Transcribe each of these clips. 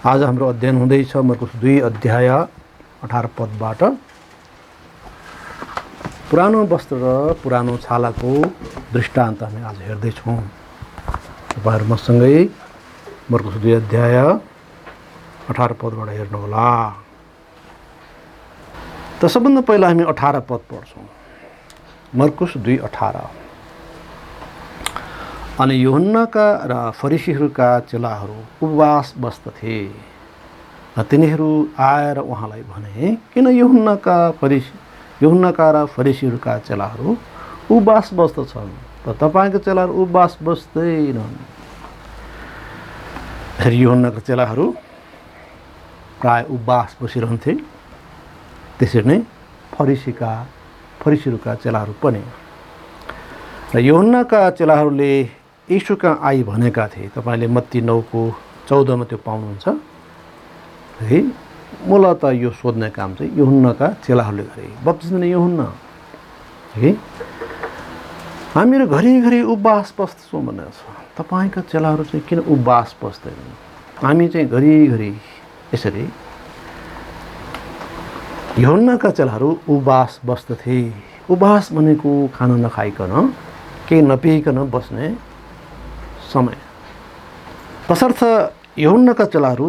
आज हाम्रो अध्ययन हुँदैछ मर्कुस 2 अध्याय 18 पदबाट पुरानो वस्त्र र पुरानो छालाको दृष्टान्त हामी आज हेर्दैछौँ। तपाईहरु मसँगै मर्कुस 2 अध्याय 18 पदबाट हेर्नुहोला। त सबभन्दा पहिला हामी 18 पद पढ्छौँ। मर्कुस 2:18। अनि यूहन्नाका र फरिसीहरूका चेलाहरू उपवास बस्दथे। तिनीहरू आएर उहाँलाई भने, किन यूहन्नाका र फरिसीहरूका चेलाहरू उपवास बस्दछन् र तपाईको चेलाहरू उपवास बस्दैनन्? यूहन्नाका चेलाहरू प्राय उपवास बसिरहन्थे। त्यसरी नै फरिसीहरूका चेलाहरू पनि। र यूहन्नाका चेलाहरूले यीशुका आई भनेका थिए। तपाईले मत्ती 9:14 मा त्यो पाउनुहुन्छ है। मूलतः यो सोध्ने काम चाहिँ यूहन्नाका चेलाहरूले गरे। बप्तिस्मा दिने यूहन्ना है, हामीहरू घरिघरि उपवास बस्छौँ भनेको छ, तपाईका चेलाहरू चाहिँ किन उपवास बस्दैनन्? हामी चाहिँ घरिघरि यसरी। यूहन्नाका चेलाहरू उपवास बस्दथे। उपवास भनेको खाना नखाइकन केही नपिइकन बस्ने समय। तसर्थ यूहन्नाका चेलाहरू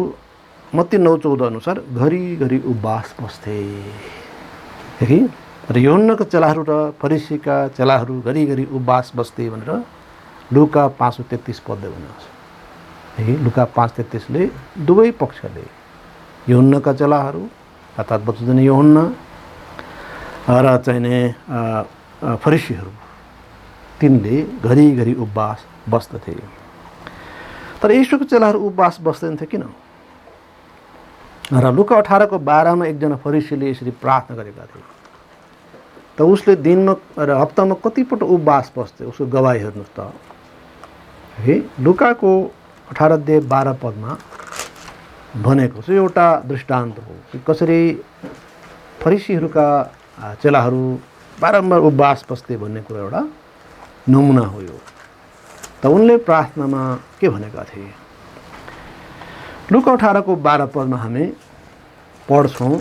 मत्ती 9:14 अनुसार घरिघरि उपवास बस्थे। र यूहन्नाका चेलाहरू र फरिसीका चेलाहरू घरिघरि उपवास बस्थे भनेर लुका 5:33 पदले भनेको छ। लुका 5:33 ले दुवै पक्षले यूहन्नाका चेलाहरू अर्थात् बप्तिस्मा दिने यूहन्ना र चाहिने फरिसीहरू तिनले घरिघरि उपवास बस्दथे। तर यीशुको चेलाहरू उपवास बस्दैनथे किन? र लुका 18:12 मा एकजना फरिसीले यसरी प्रार्थना गरेका थिए। त उसले दिनमा र हप्तामा कतिपल्ट उपवास बस्थे उसको गवाही हेर्नुहोस् त है। लुकाको 18:12 पदमा भनेको चाहिँ एउटा दृष्टान्त हो कि कसरी फरिसीहरूका चेलाहरू बारम्बार उपवास बस्थे भन्ने कुरा एउटा नमुना हो यो। त उनले प्रार्थनामा के भनेका थिए? लुका 18:12 पदमा हामी पढ्छौँ,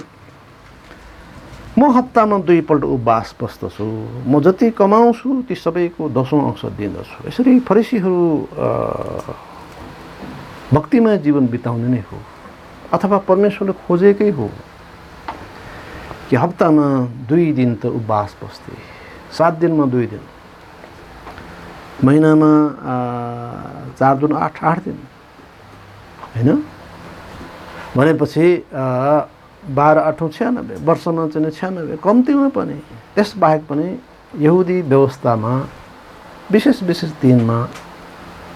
म हप्तामा 2 पल्ट उपवास बस्दछु, म जति कमाउँछु ती सबैको 10औं अंश दिन्दछु। यसरी फरिसीहरू भक्तिमय जीवन बिताउने नै हो अथवा परमेश्वरले खोजेकै हो कि हप्तामा 2 दिन त उपवास बस्थे, 7 दिनमा 2 दिन, महिनामा 4 दूनी 8 दिन हैन भनेपछि 12 8 96 वर्षमा चाहिँ 96 कम्तीमा पनि। त्यसबाहेक पनि यहुदी व्यवस्थामा विशेष दिनमा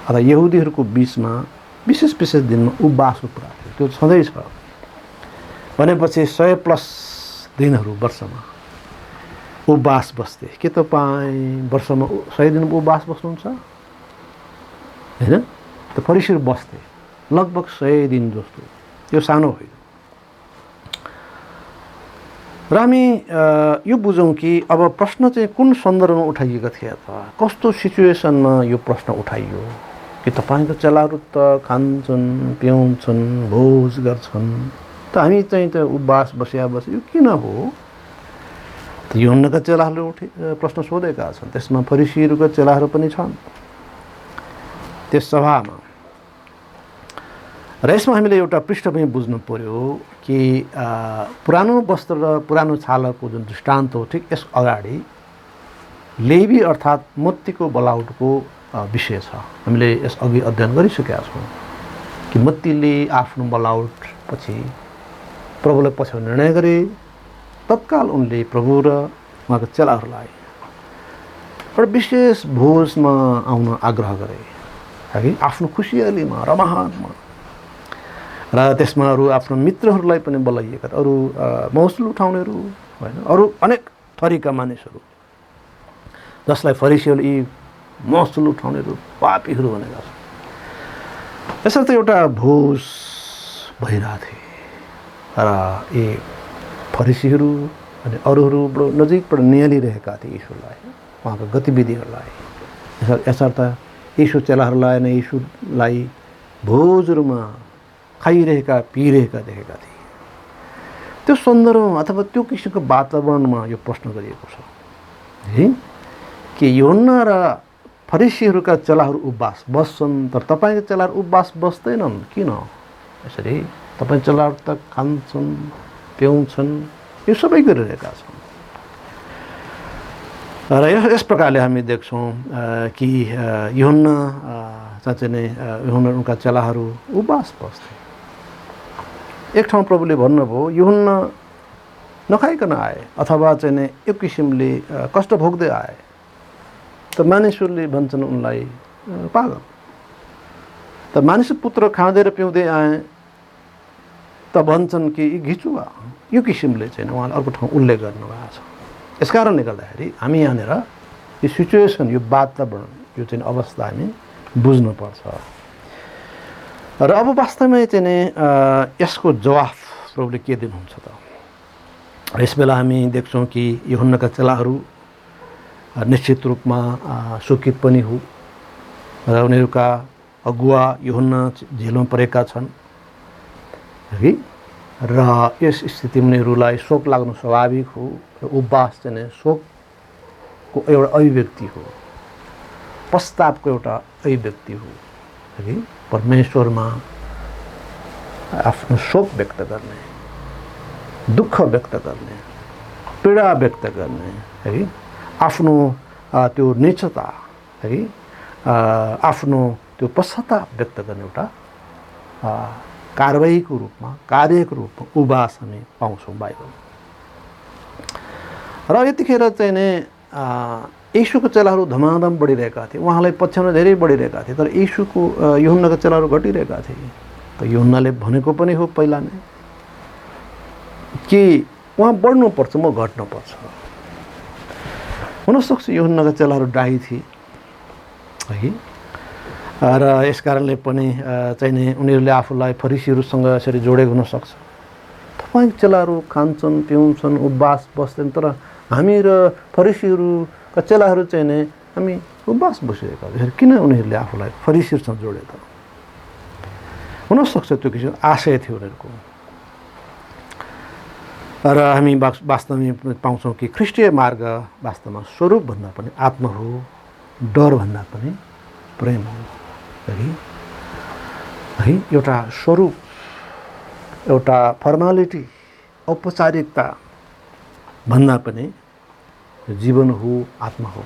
अथवा यहुदीहरूको बीचमा विशेष दिनमा उपवासको कुरा थियो। त्यो छँदैछ भनेपछि 100+ दिनहरू वर्षमा उपवास बस्थे। के तपाईँ वर्षमा 100 दिन उपवास बस्नुहुन्छ हैन? त फरिसीहरू बस्थे लगभग 100 दिन जस्तो। यो सानो होइन। र हामी यो बुझौँ कि अब प्रश्न चाहिँ कुन सन्दर्भमा उठाइएको थियो त? कस्तो सिचुएसनमा यो प्रश्न उठाइयो कि तपाईको चेलाहरू त खान्छन् पिउँछन् भोज गर्छन्, त हामी चाहिँ त उपवास बसे यो किन हो? त यूहन्नाका चेलाहरूले प्रश्न सोधेका छन्। त्यसमा फरिसीहरूका चेलाहरू पनि छन् त्यस सभामा। र यसमा हामीले एउटा पृष्ठभूमि बुझ्नु पर्यो कि पुरानो वस्त्र र पुरानो छालाको जुन दृष्टान्त हो, ठिक यस अगाडि लेवी अर्थात् मत्तीको बलाउटको विषय छ। हामीले यस अघि अध्ययन गरिसकेका छौँ कि मत्तीले आफ्नो बलाउट पछि प्रभुलाई पछ्याउने निर्णय गरे। तत्काल उनले प्रभु र उहाँका चेलाहरूलाई एउटा विशेष भोजमा आउन आग्रह गरे है, आफ्नो खुसियालीमा रमाहाटमा। र त्यसमा अरू आफ्नो मित्रहरूलाई पनि बोलाइएका, अरू महसुल उठाउनेहरू होइन, अरू अनेक थरीका मानिसहरू जसलाई फरिसीहरूले यी महसुल उठाउनेहरू पापीहरू भनेका छन्। यसर्थ एउटा भोज भइरहेको थियो र यी फरिसीहरू अनि अरूहरू नजिकबाट निहालिरहेका थिए यीशुलाई, उहाँको गतिविधिहरूलाई। यसर्थ यीशु चेलाहरूलाई नै यीशुलाई भोजहरूमा खाइरहेका पिइरहेका देखेका थिए। त्यो सन्दर्भमा अथवा त्यो किसिमको वातावरणमा यो प्रश्न गरिएको छ है कि यूहन्ना र फरिसीहरूका चेलाहरू उपवास बस्छन् तर तपाईँका चेलाहरू उपवास बस्दैनन्, किन यसरी? तपाईँ चेलाहरू त खान्छन् पिउँछन्, यो सबै गरिरहेका छन्। र यस प्रकारले हामी देख्छौँ कि यूहन्ना चाहिँ नै यूहन्ना उनका चेलाहरू उपवास बस्थे। एक ठाउँ प्रभुले भन्नुभयो यूहन्ना नखाइकन आए अथवा चाहिँ नै एक किसिमले कष्ट भोग्दै आए त मानिसहरूले भन्छन् उनलाई पागल। त मानिस पुत्र खाँदै र पिउँदै आए त भन्छन् कि घिचुवा। यो किसिमले चाहिँ उहाँले अर्को ठाउँ उल्लेख गर्नुभएको छ। यस कारणले गर्दाखेरि हामी यहाँनिर यो सिचुएसन, यो वातावरण, यो चाहिँ अवस्था हामी बुझ्नुपर्छ। र अब वास्तवमै चाहिँ नि यसको जवाफ प्रभुले के दिनुहुन्छ त? यस बेला हामी देख्छौँ कि यूहन्नाका चेलाहरू निश्चित रूपमा शोकित पनि हो र उनीहरूका अगुवा यूहन्ना जेलमा परेका छन् है। र यस स्थितिमा उनीहरूलाई शोक लाग्नु स्वाभाविक हो र उपवास चाहिँ शोकको एउटा अभिव्यक्ति हो, पश्चातापको एउटा अभिव्यक्ति हो है। परमेश्वरमा आफ्नो शोक व्यक्त गर्ने, दुःख व्यक्त गर्ने, पीडा व्यक्त गर्ने है, आफ्नो त्यो निचता है, आफ्नो त्यो पश्चाताप व्यक्त गर्ने एउटा कारबाहीको रूपमा, कार्यको रूपमा उपवास हामी पाउँछौँ बाइबलमा। र यतिखेर चाहिँ नै यीशुको चेलाहरू धमाधम बढिरहेका थिए, उहाँलाई पछ्याउन धेरै बढिरहेका थिए। तर यीशुको यूहन्नाका चेलाहरू घटिरहेका थिए। त यूहन्नाले भनेको पनि हो पहिला नै कि उहाँ बढ्नुपर्छ, म घट्नुपर्छ। हुनसक्छ यूहन्नाका चेलाहरू डाही थिए है, र यस कारणले पनि चाहिँ नि उनीहरूले आफूलाई फरिसीहरूसँग यसरी जोडेको हुनसक्छ। तपाईँको चेलाहरू खान्छन् पिउँछन् उपवास बस्छन् तर हामी र फरिसीहरूका चेलाहरू चाहिँ नि हामी उपवास बसिरहेका छौँ, किन उनीहरूले आफूलाई फरिसीहरूसँग जोडे त? हुनसक्छ त्यो किसिमको आशय थियो उनीहरूको। र हामी वास्तवमा पाउँछौँ कि ख्रिस्टीय मार्ग वास्तवमा स्वरूपभन्दा पनि आत्मा हो, डरभन्दा पनि प्रेम हो है। एउटा स्वरूप, एउटा फर्मालिटी, औपचारिकता भन्दा पनि जीवन हो, आत्मा हो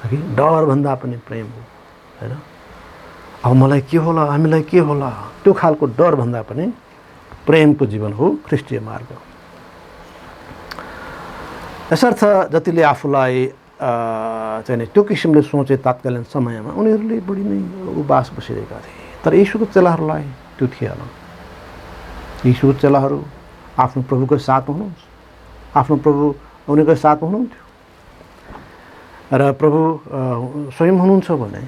है। डर भन्दा पनि प्रेम हो हैन। अब मलाई के होला, हामीलाई के होला, त्यो खालको डर भन्दा पनि प्रेमको जीवन हो ख्रिस्टीय मार्ग। यसर्थ जतिले आफूलाई चाहिँ त्यो किसिमले सोचे तात्कालीन समयमा उनीहरूले बढी नै उपवास बसिरहेका थिए। तर यीशुको चेलाहरूलाई त्यो थिएन। यीशुको चेलाहरू आफ्नो प्रभुको साथमा हुनुहुन्छ, आफ्नो प्रभु उनीको साथमा हुनुहुन्थ्यो र प्रभु स्वयं हुनुहुन्छ भने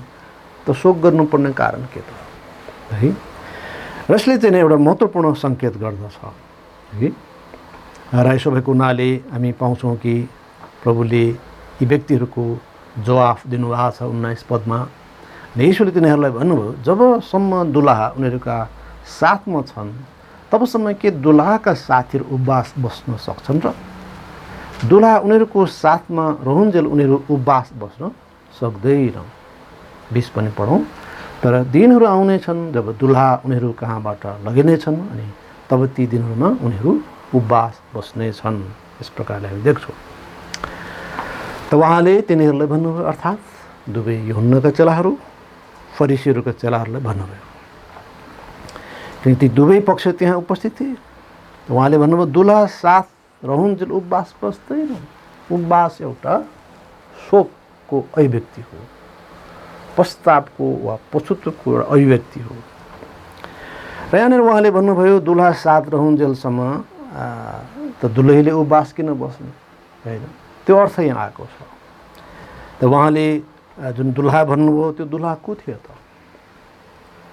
त शोक गर्नुपर्ने कारण के त है। र यसले चाहिँ एउटा महत्त्वपूर्ण सङ्केत गर्दछ है। र यसो भएको हुनाले हामी पाउँछौँ कि प्रभुले यी व्यक्तिहरूको जवाफ दिनुभएको छ 19 पदमा। यीशुले तिनीहरूलाई भन्नुभयो जबसम्म दुलहा उनीहरूका साथमा छन् तबसम्म के दुलहाका साथीहरू उपवास बस्न सक्छन् र? दुलहा उनीहरूको साथमा रहन्जेल उनीहरू उपवास बस्न सक्दैन। 20 पनि पढौँ। तर दिनहरू आउनेछन् जब दुलहा उनीहरू कहाँबाट लगिनेछन् अनि तब ती दिनहरूमा उनीहरू उपवास बस्नेछन्। यस प्रकारले हामी देख्छौँ। त उहाँले तिनीहरूलाई भन्नुभयो, अर्थात् दुवै यूहन्नाका चेलाहरू फरिसीहरूका चेलाहरूलाई भन्नुभयो, किनकि ती दुवै पक्ष त्यहाँ उपस्थित थिए। उहाँले भन्नुभयो दुलहा साथ रहन्जेल उपवास बस्दैन। उपवास एउटा शोकको अभिव्यक्ति हो, पश्चातापको वा पछुतोको एउटा अभिव्यक्ति हो। र यहाँनिर उहाँले भन्नुभयो दुलहा साथ रहन्जेलसम्म त दुलहीले उपवास किन बस्ने होइन, त्यो अर्थ यहाँ आएको छ। त उहाँले जुन दुलहा भन्नुभयो त्यो दुलहा को थियो त?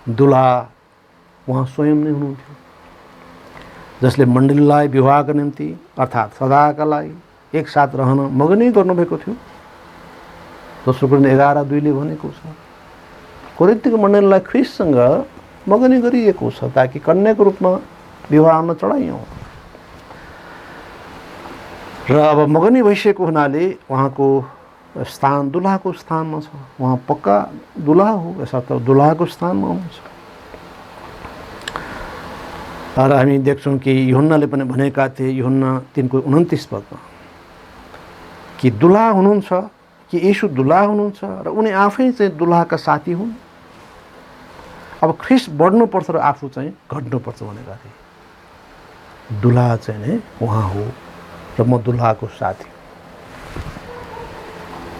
दुलहा उहाँ स्वयं नै हुनुहुन्थ्यो, जसले मण्डलीलाई विवाहका निम्ति अर्थात् सदाका लागि एकसाथ रहन मगनी गर्नुभएको थियो। दोस्रो कोरिन्थ 11:2 भनेको छ कोरिन्थको मण्डलीलाई ख्रिस्टसँग मगनी गरिएको छ ताकि कन्याको रूपमा विवाहमा चढाइयौँ। र अब मगनी भइसकेको हुनाले उहाँको स्थान दुल्हाको स्थानमा छ। उहाँ पक्का दुल्हा हो, यसर्थ दुल्हाको स्थानमा हुनुहुन्छ। र हामी देख्छौँ कि यूहन्नाले पनि भनेका थिए, यूहन्ना 3:29 पदमा कि दुल्हा हुनुहुन्छ, कि येशू दुल्हा हुनुहुन्छ र उनी आफै चाहिँ दुल्हाका साथी हुन्। अब ख्रिस्ट बढ्नुपर्छ र आफू चाहिँ घट्नुपर्छ भनेका थिए। दुल्हा चाहिँ नै उहाँ हो र म दुल्हाको साथी।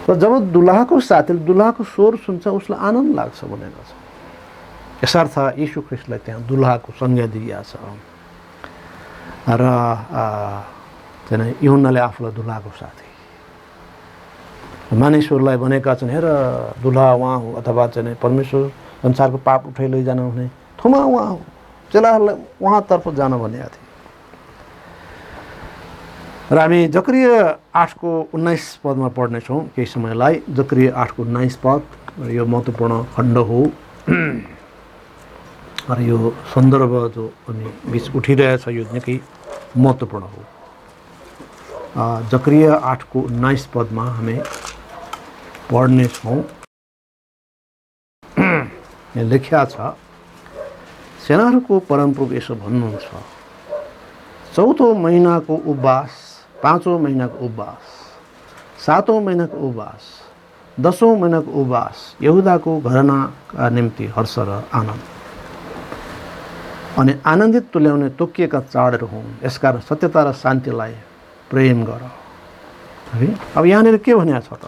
र जब दुल्हाको साथीले दुल्हाको स्वर सुन्छ उसलाई आनन्द लाग्छ भनेको छ। यसर्थ येशू ख्रिस्टलाई त्यहाँ दुल्हाको संज्ञा दिइएको छ। र चाहिँ यूहन्नाले आफूलाई दुल्हाको साथी मानिसहरूलाई भनेका छन्, हेर दुल्हा उहाँ हो, अथवा चाहिँ परमेश्वर संसारको पाप उठाइ लैजान हुने थुमा उहाँ हो, चेलाहरूलाई उहाँतर्फ जान भनेका थिए। र हामी जकरिया 8:19 पदमा पढ्नेछौँ केही समयलाई। जकरिया 8:19 पद यो महत्त्वपूर्ण खण्ड हो। र यो सन्दर्भ जो हामी बिच उठिरहेछ यो निकै महत्त्वपूर्ण हो। जकरिया 8:19 पदमा हामी पढ्नेछौँ। यहाँ लेखिया छ, सेनाहरूको परमप्रभु यसो भन्नुहुन्छ, चौथो महिनाको उपवास, पाँचौँ महिनाको उपवास, सातौँ महिनाको उपवास, दसौँ महिनाको उपवास यहुदाको घरानाका निम्ति हर्ष र आनन्द अनि आनन्दित तुल्याउने तोकिएका चाडहरू हुन्। यसकारण सत्यता र शान्तिलाई प्रेम गर। है, अब यहाँनिर के भनेको छ त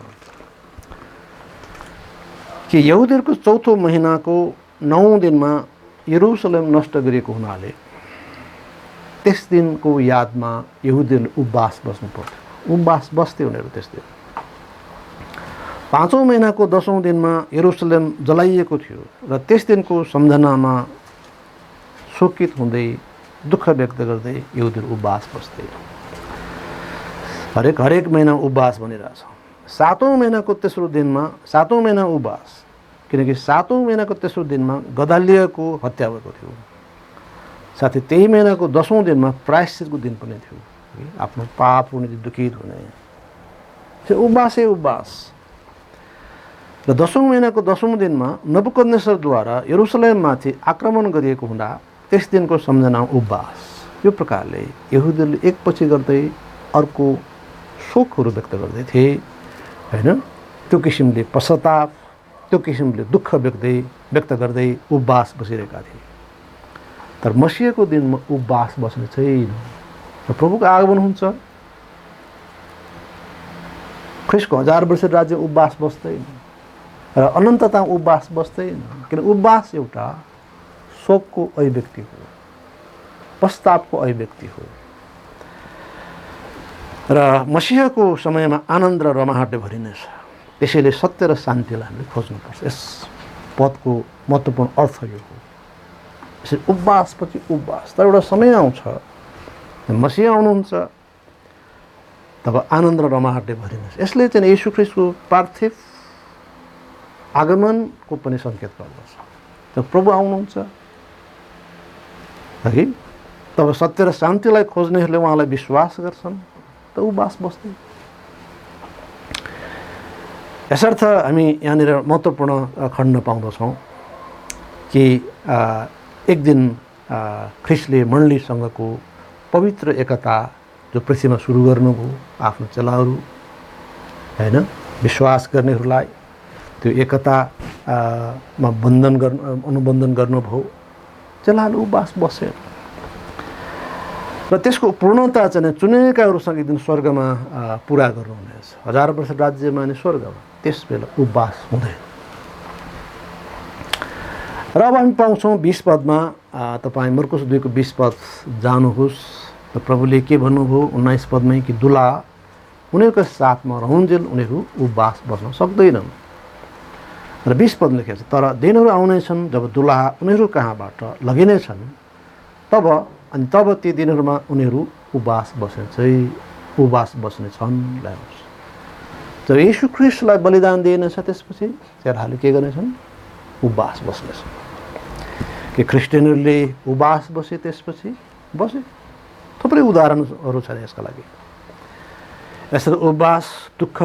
कि यहुदीहरूको चौथो महिनाको 9औं दिनमा यरुसलेम नष्ट गरिएको हुनाले त्यस दिनको यादमा यहुदीहरूले उपवास बस्नु पर्थ्यो। उपवास बस्थे उनीहरू त्यस दिन। पाँचौँ महिनाको 10औं दिनमा यरुसलेम जलाइएको थियो र त्यस दिनको सम्झनामा शोकित हुँदै दुःख व्यक्त गर्दै यहुदीहरू उपवास बस्थे। हरेक महिना उपवास भनिरहेछ। सातौँ महिनाको तेस्रो दिनमा, सातौँ महिना उपवास, किनकि सातौँ महिनाको तेस्रो दिनमा गदालियाको हत्या भएको थियो। साथै त्यही महिनाको 10औं दिनमा प्रायश्चितको दिन पनि थियो। आफ्नो पाप हुने, दुखित हुने, त्यो उपवासै उपवास। र 10औं महिनाको 10औं दिनमा नबुकदनेस्सरद्वारा यरुसलेममाथि आक्रमण गरिएको हुँदा त्यस दिनको सम्झना उपवास। यो प्रकारले यहुदीहरूले एकपछि गर्दै अर्को शोकहरू व्यक्त गर्दै थिए, होइन। त्यो किसिमले पश्चाताप, त्यो किसिमले दुःख व्यक्त गर्दै उपवास बसिरहेका थिए। तर मसीहको दिनमा उपवास बस्ने छैन। र प्रभुको आगमन हुन्छ, ख्रिस्टको 1000 वर्ष राज्य उपवास बस्दैन र अनन्तता उपवास बस्दैन। किन उपवास एउटा शोकको अभिव्यक्ति हो, पश्चातापको अभिव्यक्ति हो। र मसीहको समयमा आनन्द र रमाहटले भरिनेछ। त्यसैले सत्य र शान्तिलाई हामीले खोज्नुपर्छ। यस पदको महत्त्वपूर्ण अर्थ यो हो। यसरी उपवासपछि उपवास। तर एउटा समय आउँछ, मसीह आउनुहुन्छ, तब आनन्द र रमाहटले भरिनेछ। यसले चाहिँ येशू ख्रिस्टको पार्थिव आगमनको पनि सङ्केत गर्दछ। जब प्रभु आउनुहुन्छ, है, तब सत्य र शान्तिलाई खोज्नेहरूले उहाँलाई विश्वास गर्छन्, त उपवास बस्दै। यसर्थ हामी यहाँनिर महत्त्वपूर्ण खण्ड पाउँदछौँ कि एक दिन ख्रिस्टले मण्डलीसँगको पवित्र एकता जो पृथ्वीमा सुरु गर्नुभयो, आफ्नो चेलाहरू, होइन, विश्वास गर्नेहरूलाई त्यो एकतामा अनुबन्धन गर्नुभयो। चेलाहरूले उपवास बसे र त्यसको पूर्णता चाहिँ चुनेकाहरूसँग एक दिन स्वर्गमा पुरा गर्नुहुनेछ। 1000 वर्ष राज्यमा अनि स्वर्गमा त्यस बेला उपवास हुँदैन। र अब हामी पाउँछौँ 20 पदमा, तपाईँ मर्कुस 2:20 पद जानुहोस्। र प्रभुले के भन्नुभयो 19 पदमै कि दुल्हा उनीहरूको साथमा रहन्जेल उनीहरू उपवास बस्न सक्दैनन्। र 20 पद लेखेको छ, तर दिनहरू आउनेछन् जब दुल्हा उनीहरू कहाँबाट लगिनेछन्, तब ती दिनहरूमा उनीहरू उपवास बस्नेछन्। ल्याउनुहोस्, जब येशू ख्रिस्टलाई बलिदान दिइनेछ त्यसपछि चेलाहरूले के गर्नेछन्? उपवास बस्नेछन्। कि क्रिस्चियनहरूले उपवास बसे, त्यसपछि बसे। थुप्रै उदाहरणहरू छन् यसका लागि। यसरी उपवास दुःख,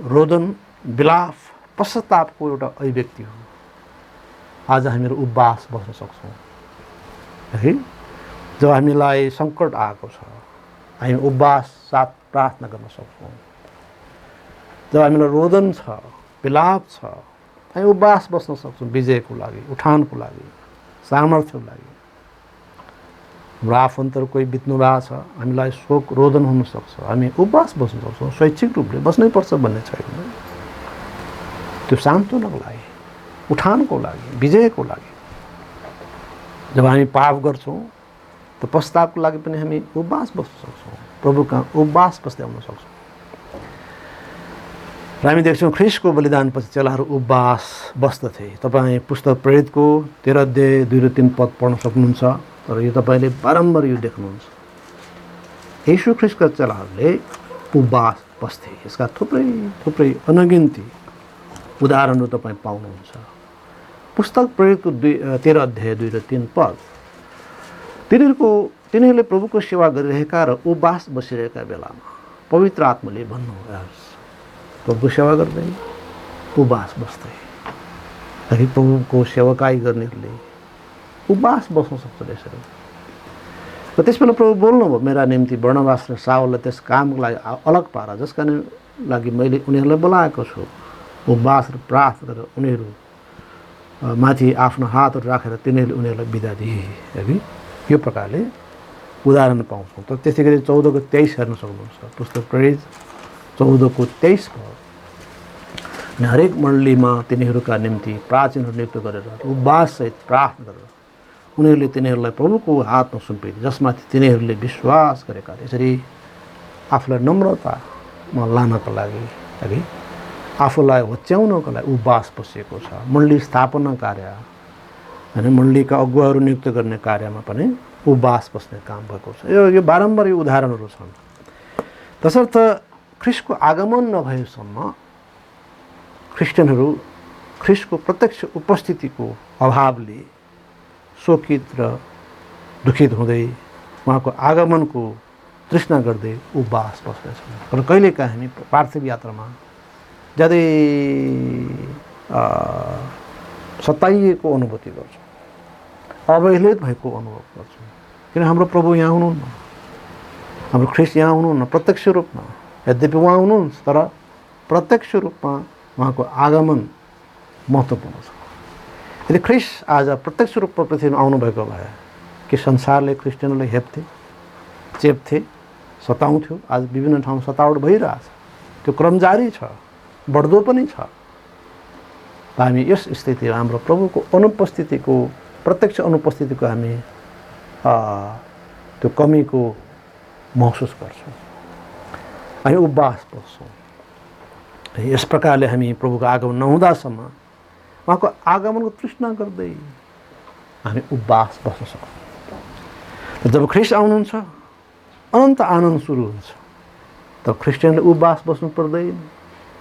रोदन, विलाप, पश्चातापको एउटा अभिव्यक्ति हो। आज हामीहरू उपवास बस्न सक्छौँ है। जब हामीलाई सङ्कट आएको छ, हामी उपवास साथ प्रार्थना गर्न सक्छौँ। जब हामीलाई रोदन छ, विलाप छ, हामी उपवास बस्न सक्छौँ विजयको लागि, उठानको लागि, सामर्थ्यको लागि। हाम्रो आफन्तहरू कोही बित्नु भएको छ, हामीलाई शोक रोदन हुनसक्छ, हामी उपवास बस्न सक्छौँ। स्वैच्छिक रूपले बस्नै पर्छ भन्ने छैन। त्यो सान्त्वनाको लागि, उठानको लागि, विजयको लागि। जब हामी पाप गर्छौँ त पश्चातापको लागि पनि हामी उपवास बस्न सक्छौँ, प्रभुका उपवास बस्दै आउन सक्छौँ। र हामी देख्छौँ ख्रिस्टको बलिदानपछि चेलाहरू उपवास बस्दथे। तपाईँ पुस्तक प्रेरितको 13 अध्याय 2 र 3 पद पढ्न सक्नुहुन्छ। तर यो तपाईँले बारम्बार यो देख्नुहुन्छ, येशू ख्रिस्टका चेलाहरूले उपवास बस्थे। यसका थुप्रै अनगिन्ती उदाहरणहरू तपाईँ पाउनुहुन्छ। पुस्तक प्रेरितको 13 अध्याय 2 र 3 पद, तिनीहरूले प्रभुको सेवा गरिरहेका र उपवास बसिरहेका बेलामा पवित्र आत्माले भन्नुहोस्, प्रभुको सेवा गर्दै उपवास बस्दै। अनि प्रभुको सेवाकाई गर्नेहरूले उपवास बस्न सक्छ यसरी। र त्यसबेला प्रभु बोल्नुभयो, मेरा निम्ति बर्नबास र साउललाई त्यस कामको लागि अलग पार, जसका लागि मैले उनीहरूलाई बोलाएको छु। उपवास र प्रार्थना गरेर उनीहरू माथि आफ्नो हातहरू राखेर तिनीहरूले उनीहरूलाई बिदा दिए। है, यो प्रकारले उदाहरण पाउँछौँ। त त्यसै गरी 14को 23 हेर्न सक्नुहुन्छ। पुस्तक प्रेरित 14को 23 पद, अनि हरेक मण्डलीमा तिनीहरूका निम्ति प्राचीनहरू नियुक्त गरेर उपवाससहित प्रार्थना गरेर उनीहरूले तिनीहरूलाई प्रभुको हातमा सुम्पिदिए, जसमाथि तिनीहरूले विश्वास गरेका। यसरी आफूलाई नम्रतामा लानको लागि, है, आफूलाई होच्याउनको लागि उपवास बसेको छ। मण्डली स्थापना कार्य, होइन, मण्डलीका अगुवाहरू नियुक्त गर्ने कार्यमा पनि उपवास बस्ने काम भएको छ। यो बारम्बार यो उदाहरणहरू छन्। तसर्थ ख्रिस्टको आगमन नभएसम्म क्रिस्चियनहरू ख्रिस्टको प्रत्यक्ष उपस्थितिको अभावले शोकित र दुखित हुँदै उहाँको आगमनको तृष्णा गर्दै उपवास बस्नेछन्। तर कहिलेकाहीँ हामी पार्थिव यात्रामा ज्यादै सताइएको अनुभूति गर्छौँ, अवहेलित भएको अनुभव गर्छौँ। किन हाम्रो प्रभु यहाँ हुनुहुन्न, हाम्रो ख्रिस्ट यहाँ हुनुहुन्न प्रत्यक्ष रूपमा। यद्यपि उहाँ हुनुहुन्छ, तर प्रत्यक्ष रूपमा उहाँको आगमन महत्त्वपूर्ण छ। यदि ख्रिस्ट आज प्रत्यक्ष रूपमा पृथ्वीमा आउनुभएको भए कि संसारले क्रिस्चियनलाई हेप्थे, चेप्थे, सताउँथ्यो। आज विभिन्न ठाउँमा सतावट भइरहेछ, त्यो क्रम जारी छ, बढ्दो पनि छ। हामी यस स्थितिमा हाम्रो प्रभुको अनुपस्थितिको, प्रत्यक्ष अनुपस्थितिको हामी त्यो कमीको महसुस गर्छौँ। हामी उपवास बस्छौँ। यस प्रकारले हामी प्रभुको आगमन नहुँदासम्म उहाँको आगमनको तृष्णा गर्दै हामी उपवास बस्न सक्छौँ। जब ख्रिस्ट आउनुहुन्छ, अनन्त आनन्द सुरु हुन्छ। त क्रिस्चियनले उपवास बस्नु पर्दैन।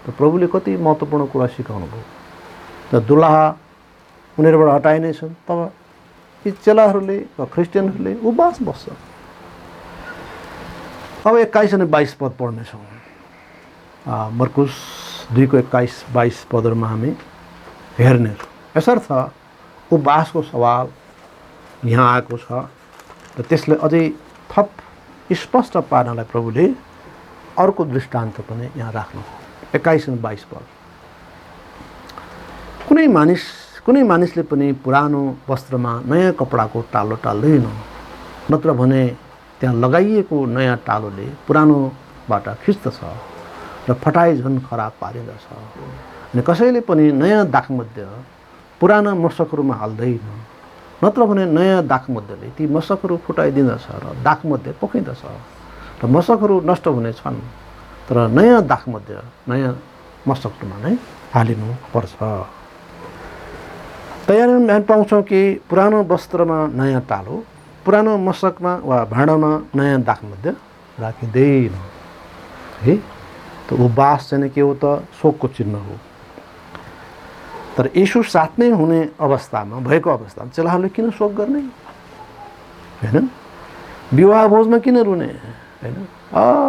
त प्रभुले कति महत्त्वपूर्ण कुरा सिकाउनु भयो। त दुलहा उनीहरूबाट हटाइनेछन्, तब यी चेलाहरूले वा क्रिस्चियनहरूले उपवास बस्छ। अब 21 अनि 22 पद पढ्नेछौँ। मर्कुस 2को 21-22 पदहरूमा हामी हेर्नेछौँ। यसर्थ उपवासको सवाल यहाँ आएको छ र त्यसले अझै थप स्पष्ट पार्नलाई प्रभुले अर्को दृष्टान्त पनि यहाँ राख्नु। 21 अनि 22 पद, कुनै मानिसले पनि पुरानो वस्त्रमा नयाँ कपडाको टालो टाल्दैन, नत्र भने त्यहाँ लगाइएको नयाँ टालोले पुरानोबाट खिच्दछ र फटाइ झन् खराब पारिदछ। अनि कसैले पनि नयाँ दागमध्ये पुराना मशकहरूमा हाल्दैन, नत्र भने नयाँ दागमध्येले ती मशकहरू फुटाइदिँदछ र दागमध्ये पोखिँदछ र मशकहरू नष्ट हुने छन्, तर नयाँ दागमध्ये नयाँ मशकहरूमा नै हालिनु पर्छ। तयारीमा हामी पाउँछौँ कि पुरानो वस्त्रमा नयाँ टालो, पुरानो मशकमा वा भाँडामा नयाँ दागमध्ये राखिँदैन। है, त उपवास चाहिँ के हो त? शोकको चिन्ह हो। तर यीशु साथमै हुने अवस्थामा भएको अवस्थामा चेलाहरूले किन शोक गर्ने हैन? विवाह भोजमा किन रुने हैन?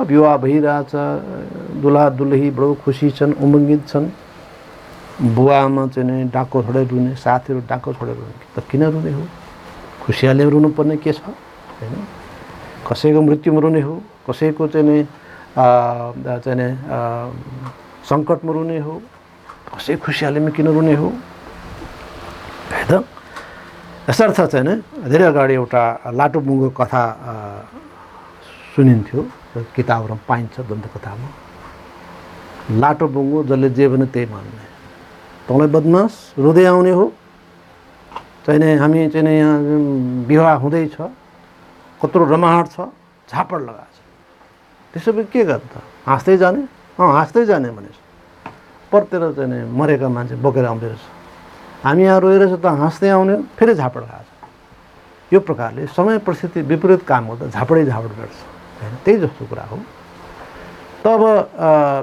विवाह भइरहेछ, दुल्हा दुल्ही बडो खुसी छन्, उमङ्गित छन्, बुवामा चाहिँ नि डाको छोडेर रुने, साथीहरू डाको छोडेर रुने, त किन रुने हो? खुसियाले रुनुपर्ने के छ हैन? कसैको मृत्युमा रुने हो, कसैको चाहिँ नि सङ्कटमा रुने हो, कसै खुसियालीमा किन रुने हो है त? यसर्थ चाहिँ नि धेरै अगाडि एउटा लाटोबुङ्गो कथा सुनिन्थ्यो, किताबहरूमा पाइन्छ दन्तकथामा। लाटोबुङ्गो जसले जे भने त्यही मान्ने, तँलाई बदमास रुँदै आउने हो चाहिँ नि, हामी चाहिँ नि यहाँ विवाह हुँदैछ, कत्रो रमाहाट छ, झापड लगाएको छ, त्यसो भए के गर्छ? हाँस्दै जाने? हाँस्दै जाने भनेछ। परतिर चाहिँ नि मरेका मान्छे बोकेर आउँदै रहेछ, हामी यहाँ रोइरहेछ त हाँस्दै आउने, फेरि झापड लगाएको छ। यो प्रकारले समय परिस्थिति विपरीत काम गर्दा झापडै झापड गर्छ हैन? त्यही जस्तो कुरा हो। त अब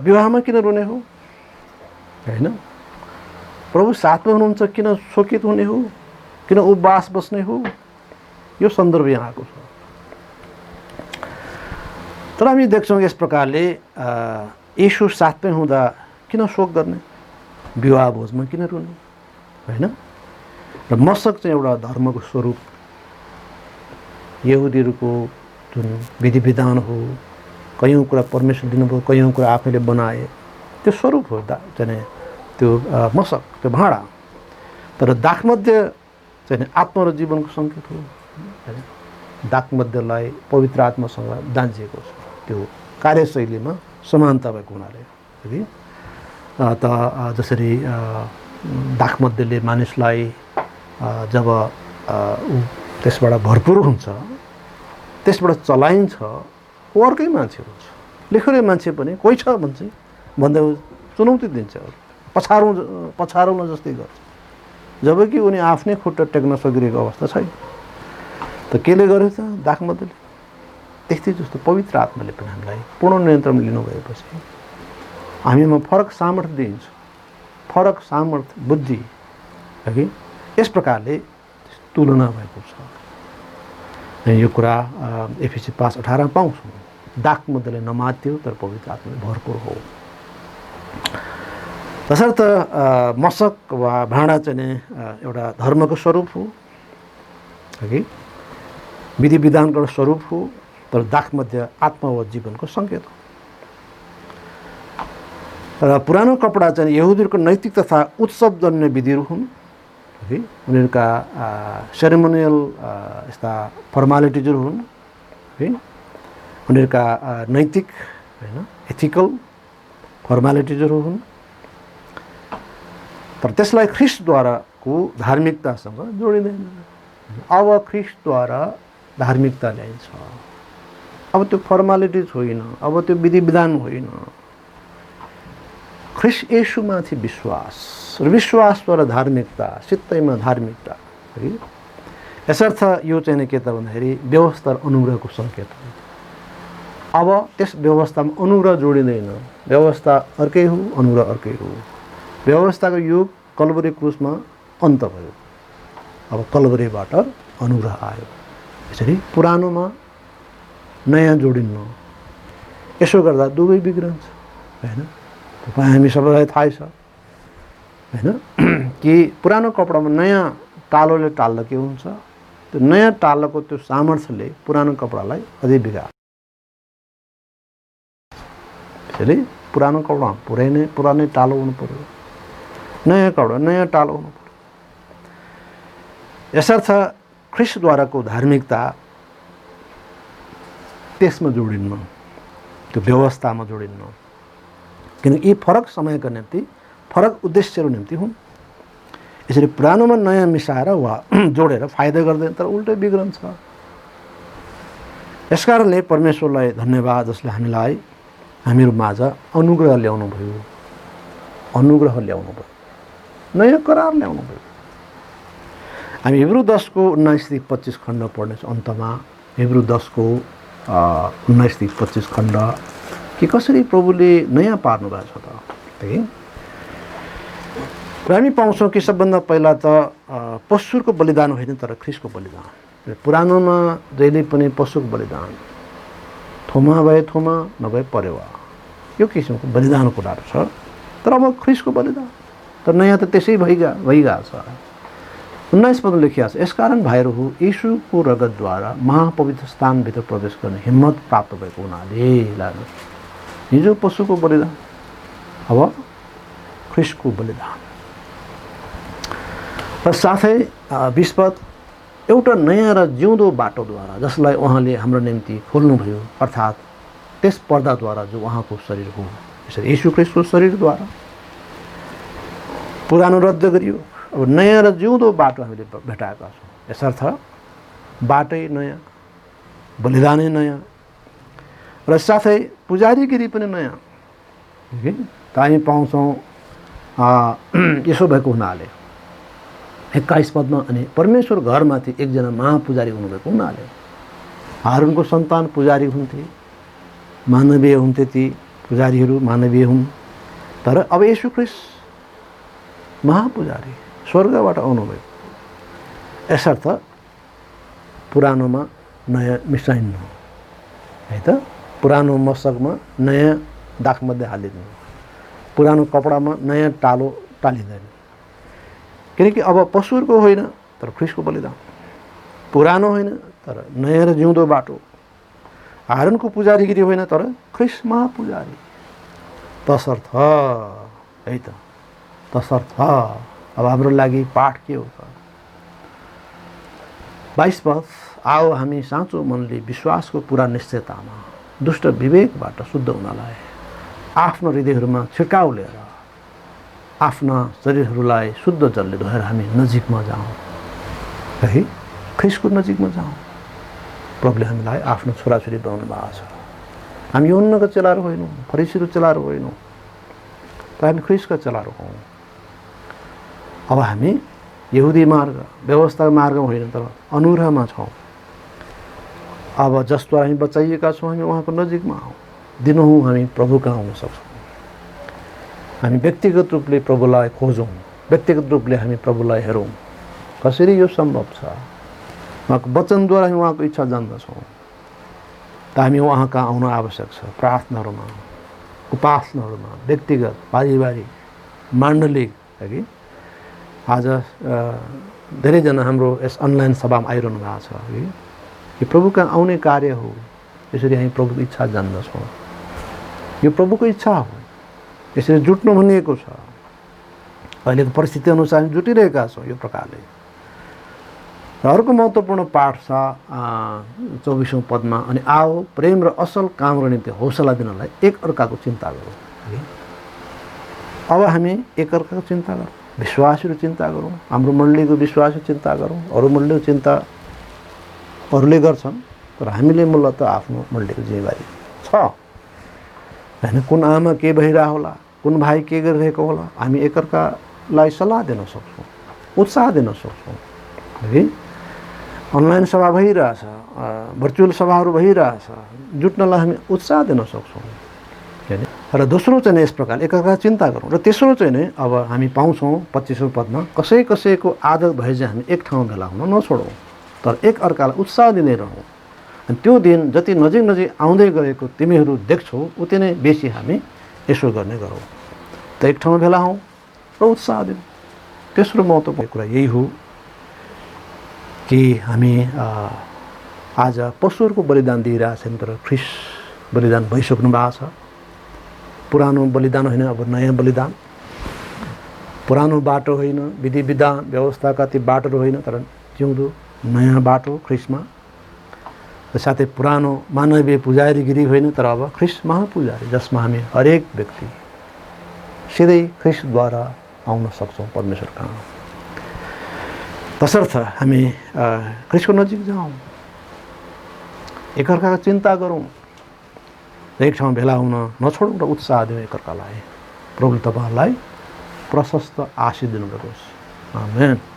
विवाहमा किन रुने हो हैन? प्रभु साथमा हुनुहुन्छ किन शोकित हुने हो, किन उपवास बस्ने हो? यो सन्दर्भ यहाँ आएको छ। तर हामी देख्छौँ यस प्रकारले यीशु साथमै हुँदा किन शोक गर्ने, विवाह भोजमा किन रुने हैन? र मशक चाहिँ एउटा धर्मको स्वरूप, यहुदीहरूको जुन विधि विधान हो, कयौँ कुरा परमेश्वर दिनुभयो, कयौँ कुरा आफैले बनाए, त्यो स्वरूप हो चाहिँ त्यो मशक, त्यो भाँडा। तर दाखमध्य चाहिँ आत्मा र जीवनको सङ्केत हो हैन? दाखमध्यलाई पवित्र आत्मासँग दाँजिएको छ, त्यो कार्यशैलीमा समानता भएको हुनाले त जसरी दाखमध्यले मानिसलाई जब त्यसबाट भरपुर हुन्छ, त्यसबाट चलाइन्छ, ऊ अर्कै मान्छे हुन्छ। लेखुरे मान्छे पनि कोही छ भन्छ भन्दै चुनौती दिन्छ, पछारौँ जस्तै गर्छ, जबकि उनी आफ्नै खुट्टा टेक्न सकिरहेको अवस्था छैन। त केले गर्यो त? दाखमध्यले। त्यस्तै जस्तो पवित्र आत्माले पनि हामीलाई पूर्ण नियन्त्रण लिनुभएपछि हामीमा फरक सामर्थ्य दिन्छ, फरक सामर्थ्य बुद्धि है। यस प्रकारले तुलना भएको छ। यो कुरा एफएसी 5:18 पाउँछौँ। दाखमध्यले नमात्यो तर पवित्र आत्माले भरपुर हो। तसर्थ मशक वा भाँडा चाहिँ एउटा धर्मको स्वरूप हो है, विधि विधानको स्वरूप हो, तर दाखमध्य आत्मा वा जीवनको सङ्केत हो। र पुरानो कपडा चाहिँ यहुदीहरूको नैतिक तथा उत्सवजन्य विधिहरू हुन् है। उनीहरूका सेरेमोनियल यस्ता फर्मालिटिजहरू हुन् है, उनीहरूका नैतिक हैन एथिकल फर्मालिटिजहरू हुन्। तर त्यसलाई ख्रिस्टद्वाराको धार्मिकतासँग जोडिँदैन। अब ख्रिस्टद्वारा धार्मिकता ल्याइन्छ। अब त्यो फर्मालिटिज होइन, अब त्यो विधि विधान होइन, ख्रिस्ट येशूमाथि विश्वास र विश्वासद्वारा धार्मिकता, सित्तैमा धार्मिकता है। यसर्थ यो चाहिँ के त भन्दाखेरि व्यवस्था र अनुग्रहको सङ्केत हो। अब त्यस व्यवस्थामा अनुग्रह जोडिँदैन, व्यवस्था अर्कै हो, अनुग्रह अर्कै हो। व्यवस्थाको युग कल्वरी क्रुसमा अन्त भयो, अब कल्वरीबाट अनुग्रह आयो। यसरी पुरानोमा नयाँ जोडिन्न, यसो गर्दा दुवै बिग्रन्छ हैन। तपाईँ हामी सबैलाई थाहै छ हैन कि पुरानो कपडामा नयाँ टालोले टाल्दा के हुन्छ, त्यो नयाँ टालोको त्यो सामर्थ्यले पुरानो कपडालाई अझै बिगार्छ। त्यसैले पुरानो कपडा पुरानै टालो हुनु पर्यो, नयाँ कपडा नयाँ टालो हुनु पर्यो। यसर्थ ख्रिस्टद्वाराको धार्मिकता त्यसमा जोडिन्न, त्यो व्यवस्थामा जोडिन्न, किनकि यी फरक समयका निम्ति, फरक उद्देश्यहरू निम्ति हुन्। यसरी पुरानोमा नयाँ मिसाएर वा जोडेर फाइदा गर्दैन, तर उल्टै बिग्रन्छ। यसकारणले परमेश्वरलाई धन्यवाद जसले हामीहरू माझ अनुग्रह ल्याउनु भयो, अनुग्रह ल्याउनु भयो, नयाँ करार ल्याउनु भयो। हामी हिब्रू 10:19-25 खण्ड पढ्नेछौँ अन्तमा। हिब्रू 10:19-25 खण्ड कि कसरी प्रभुले नयाँ पार्नु भएको छ त है। र हामी पाउँछौँ कि सबभन्दा पहिला त पशुको बलिदान होइन तर ख्रिस्टको बलिदान। पुरानोमा जहिले पनि पशुको बलिदान, थोमा भए थोमा नभए परेवा, यो किसिमको बलिदानको कुराहरू छ। तर अब ख्रिस्टको बलिदान तर नयाँ त त्यसै भइगएको छ। 19 पदमा लेखिएको छ, यसकारण भाइहरू यीशुको रगतद्वारा महापवित्र स्थानभित्र प्रवेश गर्ने हिम्मत प्राप्त भएको हुनाले, हिजो पशुको बलिदान, अब ख्रिस्टको बलिदान। र साथै 20 पद, एउटा नयाँ र जिउँदो बाटोद्वारा जसलाई उहाँले हाम्रो निम्ति खोल्नुभयो, अर्थात् त्यस पर्दाद्वारा जो उहाँको शरीर हो। यसरी यीशु ख्रिस्टको शरीरद्वारा पुरानो रद्द गरियो, अब नयाँ र जिउँदो बाटो हामीले भेटाएका छौँ। यसर्थ बाटै नयाँ, बलिदानै नयाँ र साथै पुजारीगिरी पनि नयाँ। त हामी पाउँछौँ यसो भएको हुनाले 21 पदमा, अनि परमेश्वर घरमाथि एकजना महापुजारी हुनुभएको हुनाले, हारुनको सन्तान पुजारी हुन्थे, मानवीय हुन्थे, ती पुजारीहरू मानवीय हुन्। तर अब यीशु ख्रिस्ट महापुजारी स्वर्गबाट आउनुभएको, यसर्थ पुरानोमा नयाँ मिसाइनु है त। पुरानो मशकमा नयाँ दागमध्ये हालिदिनु, पुरानो कपडामा नयाँ टालो टालिँदैन। किनकि अब पशुहरूको होइन तर ख्रिस्टको बलिदान, पुरानो होइन तर नयाँ र जिउँदो बाटो, हारुनको पुजारीगिरी होइन तर ख्रिस्ट महापुजारी। तसर्थ है त, तसर्थ अब हाम्रो लागि पाठ के हो त? 22 पद, आओ हामी साँचो मनले विश्वासको पुरा निश्चयतामा दुष्ट विवेकबाट शुद्ध हुनलाई आफ्नो हृदयहरूमा छिर्काउ लिएर आफ्ना शरीरहरूलाई शुद्ध जलले धोएर हामी नजिकमा जाउँ, है ख्रिस्टको नजिकमा जाउँ। प्रभुले हामीलाई आफ्नो छोराछोरी बनाउनु भएको छ। हामी यूहन्नाका चेलाहरू होइनौँ, फरिसीको चेलाहरू होइनौँ, तर हामी ख्रिस्टका चेलाहरू हौँ। अब हामी यहुदी मार्ग व्यवस्थाको मार्गमा होइन तर अनुग्रहमा छौँ। अब जसद्वारा हामी बचाइएका छौँ, हामी उहाँको नजिकमा हौँ। दिनहुँ हामी प्रभु कहाँ हुन सक्छौँ। हामी व्यक्तिगत रूपले प्रभुलाई खोजौँ, व्यक्तिगत रूपले हामी प्रभुलाई हेरौँ। कसरी यो सम्भव छ? उहाँको वचनद्वारा हामी उहाँको इच्छा जान्दछौँ। त हामी उहाँ कहाँ आउन आवश्यक छ। प्रार्थनाहरूमा, उपासनाहरूमा, व्यक्तिगत, पारिवारिक, माण्डलिक, है कि आज धेरैजना हाम्रो यस अनलाइन सभामा आइरहनु भएको छ है। यो प्रभु कहाँ आउने कार्य हो। यसरी हामी प्रभुको इच्छा जान्दछौँ। यो प्रभुको इच्छा हो। यसरी जुट्नु भनिएको छ। अहिलेको परिस्थिति अनुसार हामी जुटिरहेका छौँ यो प्रकारले। र अर्को महत्त्वपूर्ण पाठ छ 24औं पदमा, अनि आओ प्रेम र असल कामको निम्ति हौसला दिनलाई एक अर्काको चिन्ता गरौँ। अब हामी एक अर्काको चिन्ता गरौँ, विश्वासहरू चिन्ता गरौँ, हाम्रो मण्डलीको विश्वासको चिन्ता गरौँ। अरू मण्डलीको चिन्ता अरूले गर्छन्, तर हामीले मूलतः आफ्नो मण्डलीको जिम्मेवारी छ होइन। कुन आमा के भइरहेको होला, कुन भाइ के गरिरहेको होला, हामी एकअर्कालाई सल्लाह दिन सक्छौँ, उत्साह दिन सक्छौँ है। अनलाइन सभा भइरहेछ, भर्चुअल सभाहरू भइरहेछ, जुट्नलाई हामी उत्साह दिन सक्छौँ होइन। र दोस्रो चाहिँ यस प्रकार एकअर्का चिन्ता गरौँ। र तेस्रो चाहिँ नै अब हामी पाउँछौँ 25औं पदमा, कसै कसैको आदत भए चाहिँ हामी एक ठाउँमा भेला हुन नछोडौँ, तर एक अर्कालाई उत्साह दिँदै रहौँ। अनि त्यो दिन जति नजिक नजिक आउँदै गएको तिमीहरू देख्छौ, उति नै बेसी हामी यसो गर्ने गरौँ। त एक ठाउँमा भेला हौँ र उत्साह दिउँ। तेस्रो महत्त्वपूर्ण कुरा यही हो कि हामी आज पशुहरूको बलिदान दिइरहेछौँ, तर ख्रिस्ट बलिदान भइसक्नु भएको छ। पुरानो बलिदान होइन, अब नयाँ बलिदान। पुरानो बाटो होइन, विधि विधान व्यवस्थाका ती बाटोहरू होइन, तर जिउँदो नयाँ बाटो ख्रिस्टमा। र साथै पुरानो मानवीय पुजारीगिरी होइन, तर अब ख्रिस्ट महापुजारी, जसमा हामी हरेक व्यक्ति सिधै ख्रिस्टद्वारा आउन सक्छौँ परमेश्वर कहाँ। तसर्थ हामी ख्रिस्टको नजिक जाउँ, एकअर्काको चिन्ता गरौँ, एक ठाउँ भेला हुन नछोडौँ र उत्साह दिउँ एकअर्कालाई। प्रभुले तपाईँहरूलाई प्रशस्त आशीष दिनुभएको होस्। आमेन।